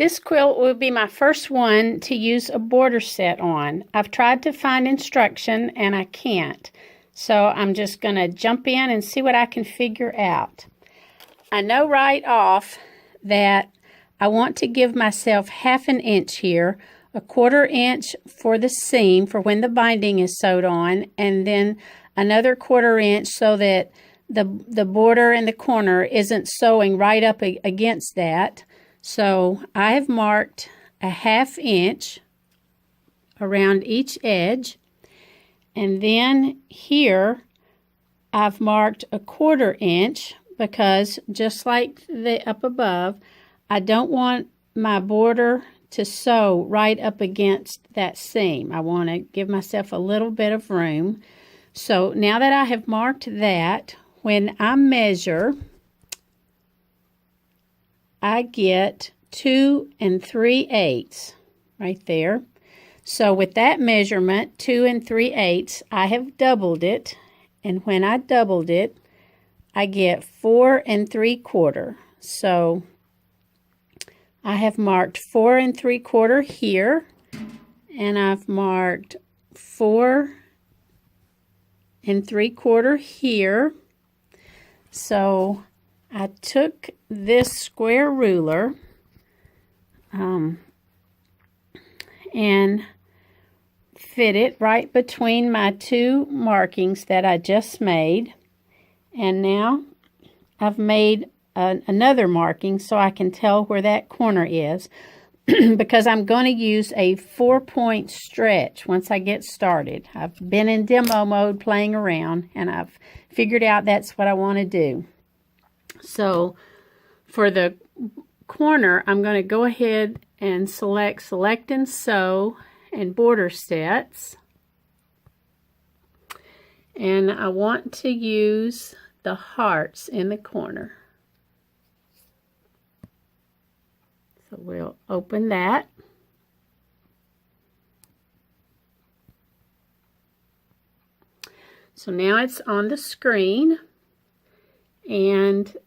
This quilt will be my first one to use a border set on. I've tried to find instruction and I can't. So I'm just going to jump in and see what I can figure out. I know right off that I want to give myself 1/2 inch here, 1/4 inch for the seam for when the binding is sewed on, and then another 1/4 inch so that the border in the corner isn't sewing right up against that. So I have marked 1/2 inch around each edge, and then here I've marked 1/4 inch because just like the up above, I don't want my border to sew right up against that seam. I want to give myself a little bit of room. So now that I have marked that, when I measure, I get 2 3/8 right there. So with that measurement, 2 3/8, I have doubled it. And when I doubled it, I get 4 3/4. So I have marked 4 3/4 here, and I've marked 4 3/4 here. So I took this square ruler and fit it right between my two markings that I just made. And now I've made another marking so I can tell where that corner is because I'm going to use a 4-point stretch once I get started. I've been in demo mode playing around, and I've figured out that's what I want to do. So for the corner, I'm going to go ahead and select and sew and border sets. And I want to use the hearts in the corner. So we'll open that. So now it's on the screen, and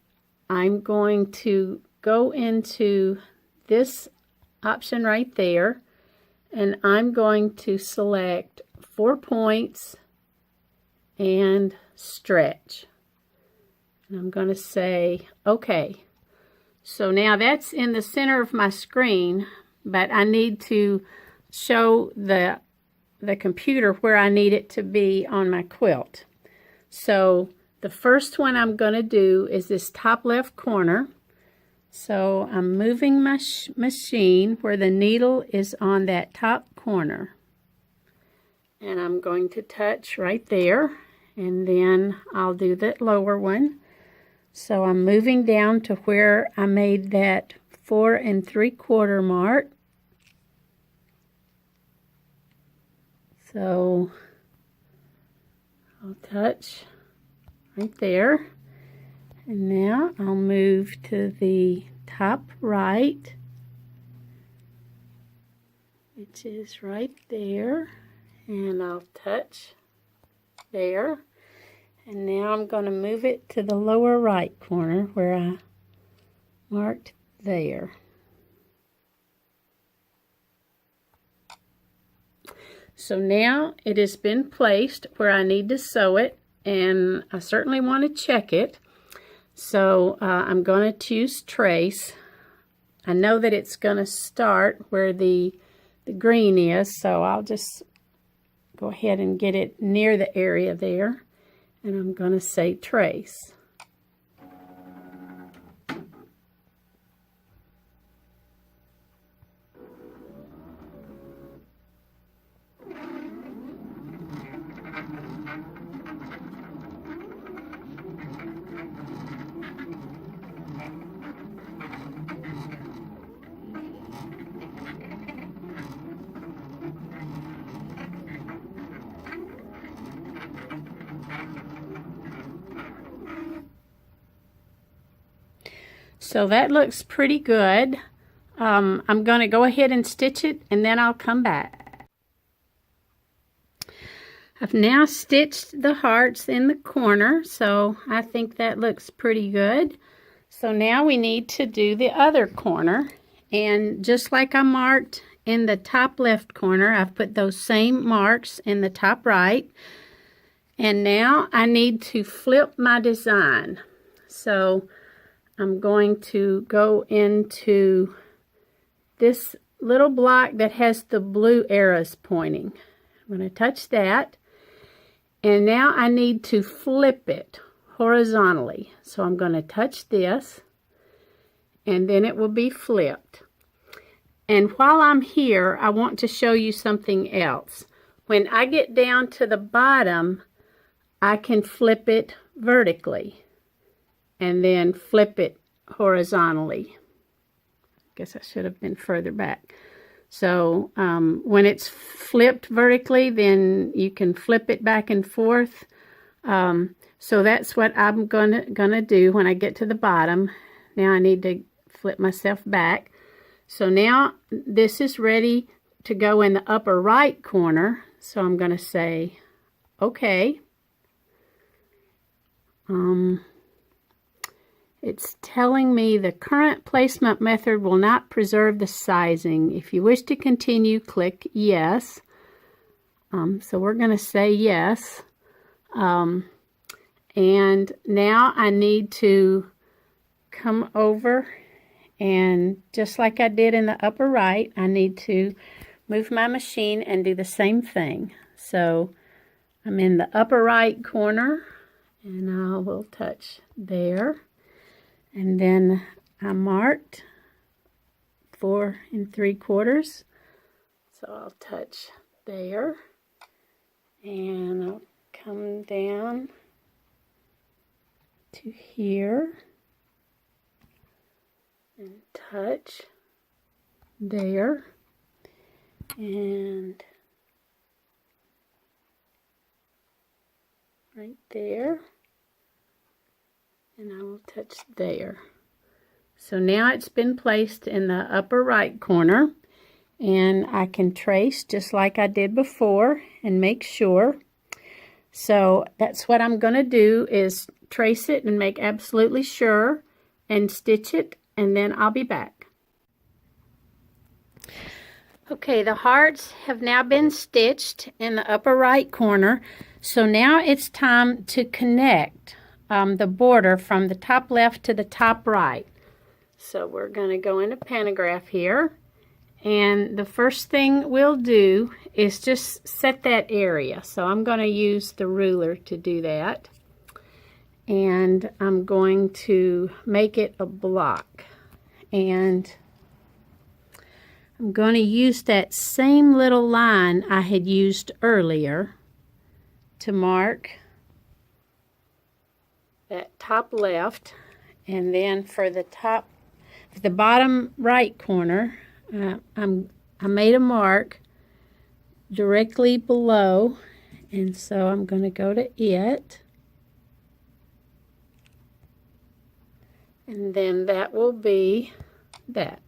I'm going to go into this option right there, and I'm going to select 4 points and stretch. And I'm going to say OK. So now that's in the center of my screen, but I need to show the computer where I need it to be on my quilt. So the first one I'm going to do is this top left corner. So I'm moving my machine where the needle is on that top corner. And I'm going to touch right there, and then I'll do that lower one. So I'm moving down to where I made that 4 3/4 mark. So I'll touch right there. And now I'll move to the top right, which is right there. And I'll touch there. And now I'm going to move it to the lower right corner where I marked there. So now it has been placed where I need to sew it, and I certainly want to check it. So I'm going to choose trace. I know that it's going to start where the green is, so I'll just go ahead and get it near the area there. And I'm going to say trace. So that looks pretty good. I'm going to go ahead and stitch it, and then I'll come back. I've now stitched the hearts in the corner, so I think that looks pretty good. So now we need to do the other corner, And just like I marked in the top left corner, I've put those same marks in the top right. And now I need to flip my design. So I'm going to go into this little block that has the blue arrows pointing. I'm going to touch that. And now I need to flip it horizontally. So I'm going to touch this, and then it will be flipped. And while I'm here, I want to show you something else. When I get down to the bottom, I can flip it vertically and then flip it horizontally. I guess I should have been further back. So when it's flipped vertically, then you can flip it back and forth. So that's what I'm gonna do when I get to the bottom. Now I need to flip myself back. So now this is ready to go in the upper right corner. So I'm gonna say, okay. It's telling me the current placement method will not preserve the sizing. If you wish to continue, click yes. So we're going to say yes. And now I need to come over, and just like I did in the upper right, I need to move my machine and do the same thing. So I'm in the upper right corner, and I will touch there. And then I marked 4 3/4. So I'll touch there. And I'll come down to here and touch there. And right there. And I will touch there. So now it's been placed in the upper right corner, and I can trace just like I did before and make sure. So that's what I'm going to do, is trace it and make absolutely sure and stitch it, and then I'll be back. Okay, the hearts have now been stitched in the upper right corner. So now it's time to connect the border from the top left to the top right. So we're going to go into pantograph here, and the first thing we'll do is just set that area. So I'm going to use the ruler to do that, and I'm going to make it a block, and I'm going to use that same little line I had used earlier to mark that top left. And then for the bottom right corner, I made a mark directly below, and so I'm going to go to it, and then that will be that.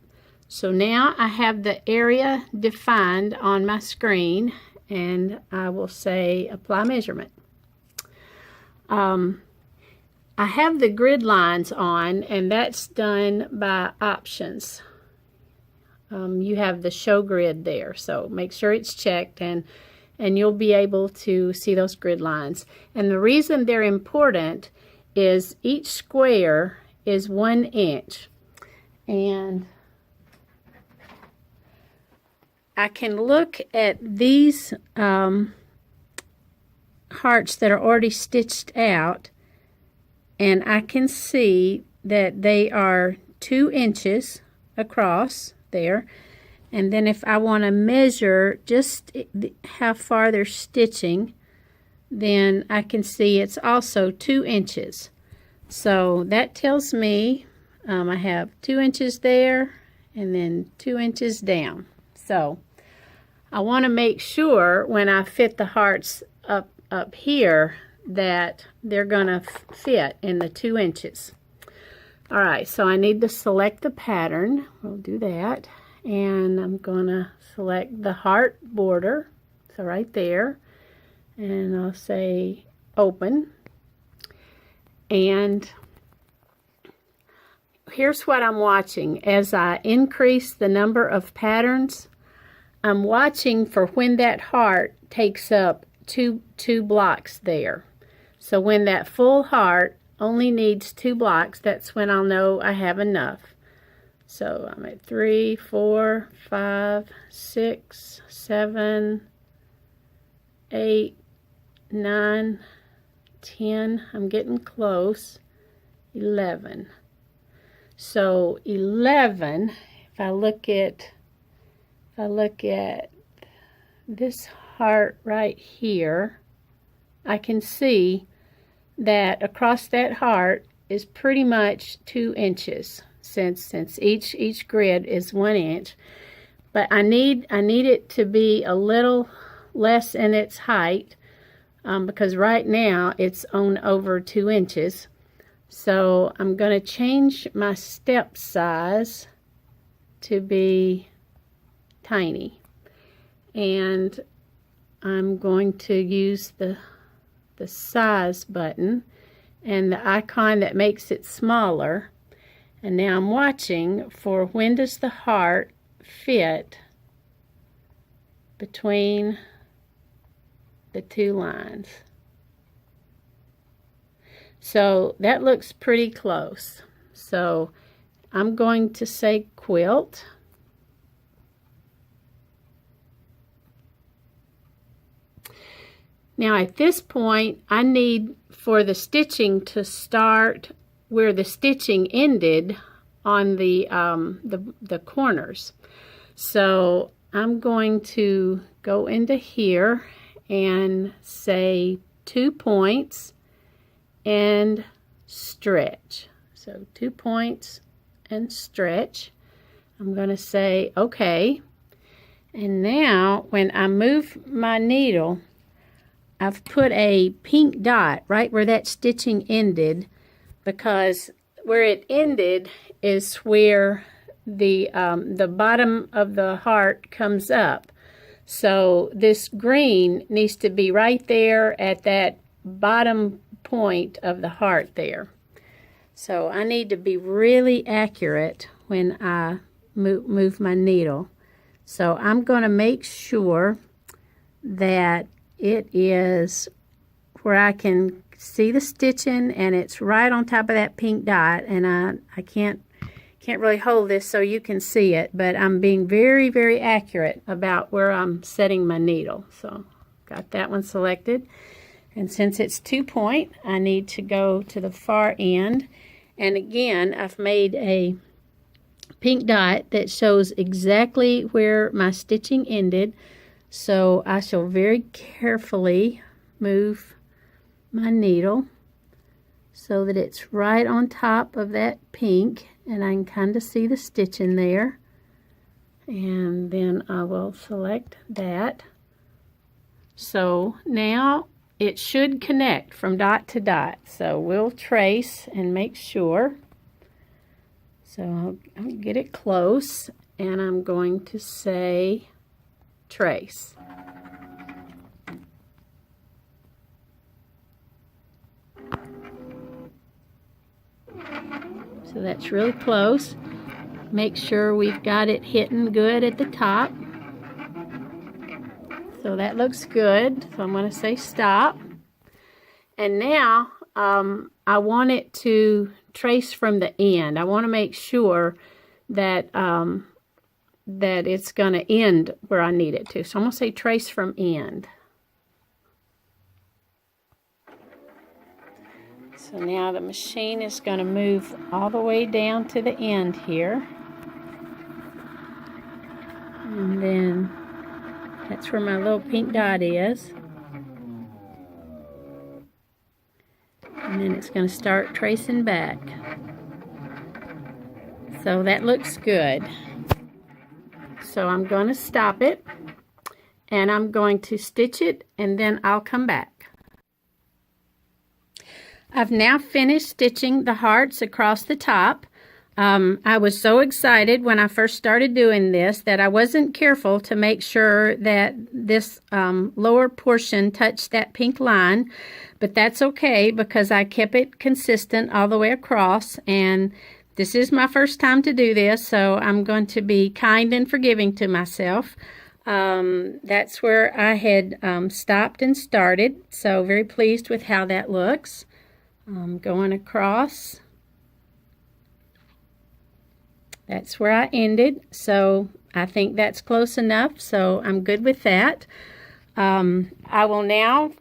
So now I have the area defined on my screen, and I will say apply measurement. I have the grid lines on, and that's done by options. You have the show grid there, so make sure it's checked, and you'll be able to see those grid lines. And the reason they're important is each square is 1 inch, and I can look at these hearts that are already stitched out, and I can see that they are 2 inches across there. And then if I want to measure just how far they're stitching, then I can see it's also 2 inches. So that tells me I have 2 inches there and then 2 inches down. So I want to make sure when I fit the hearts up here that they're going to fit in the 2 inches. All right, so I need to select the pattern. We'll do that. And I'm going to select the heart border, so right there. And I'll say open. And here's what I'm watching. As I increase the number of patterns, I'm watching for when that heart takes up two blocks there. So when that full heart only needs 2 blocks, that's when I'll know I have enough. So I'm at 3, 4, 5, 6, 7, 8, 9, 10. I'm getting close. 11. So 11, if I look at this heart right here, I can see that across that heart is pretty much 2 inches, since each grid is 1 inch. But I need it to be a little less in its height, because right now it's on over 2 inches. So I'm going to change my step size to be tiny, and I'm going to use the size button and the icon that makes it smaller. And now I'm watching for when does the heart fit between the 2 lines. So that looks pretty close. So I'm going to say quilt. Now at this point, I need for the stitching to start where the stitching ended on the corners. So I'm going to go into here and say 2 points and stretch. So 2 points and stretch. I'm going to say okay. And now when I move my needle, I've put a pink dot right where that stitching ended, because where it ended is where the bottom of the heart comes up. So this green needs to be right there at that bottom point of the heart there. So I need to be really accurate when I move my needle. So I'm going to make sure that it is where I can see the stitching and it's right on top of that pink dot, and I can't really hold this so you can see it, but I'm being very, very accurate about where I'm setting my needle. So got that one selected, and since it's 2 point, I need to go to the far end, and again I've made a pink dot that shows exactly where my stitching ended. So I shall very carefully move my needle so that it's right on top of that pink, and I can kind of see the stitching there. And then I will select that. So now it should connect from dot to dot. So we'll trace and make sure. So I'll get it close, and I'm going to say trace. So that's really close. Make sure we've got it hitting good at the top. So that looks good. So I'm going to say stop. And now I want it to trace from the end. I want to make sure that that it's going to end where I need it to. So I'm going to say trace from end. So now the machine is going to move all the way down to the end here. And then that's where my little pink dot is. And then it's going to start tracing back. So that looks good. So I'm going to stop it, and I'm going to stitch it, and then I'll come back. I've now finished stitching the hearts across the top. I was so excited when I first started doing this that I wasn't careful to make sure that this lower portion touched that pink line, but that's okay because I kept it consistent all the way across, and This is my first time to do this, so I'm going to be kind and forgiving to myself. That's where I had stopped and started, so very pleased with how that looks. Going across. That's where I ended, so I think that's close enough, so I'm good with that. I will now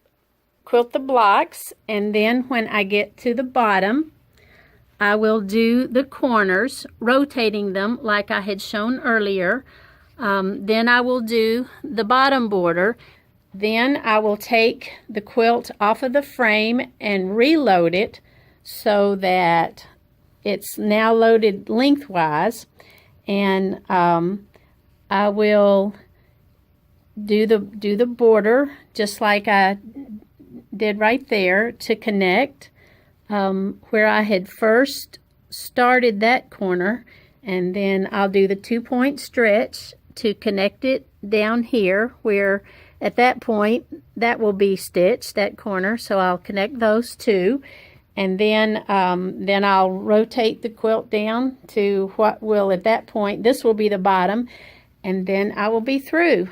quilt the blocks, and then when I get to the bottom, I will do the corners, rotating them like I had shown earlier. Then I will do the bottom border. Then I will take the quilt off of the frame and reload it so that it's now loaded lengthwise. And I will do the border just like I did right there to connect where I had first started that corner, and then I'll do the 2-point stretch to connect it down here, where at that point that will be stitched, that corner, so I'll connect those two, and then I'll rotate the quilt down to what will at that point, this will be the bottom, and then I will be through.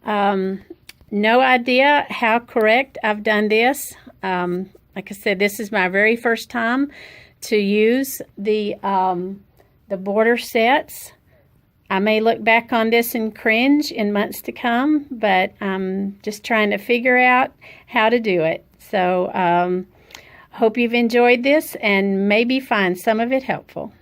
No idea how correct I've done this. Like I said, this is my very first time to use the border sets. I may look back on this and cringe in months to come, but I'm just trying to figure out how to do it. So hope you've enjoyed this and maybe find some of it helpful.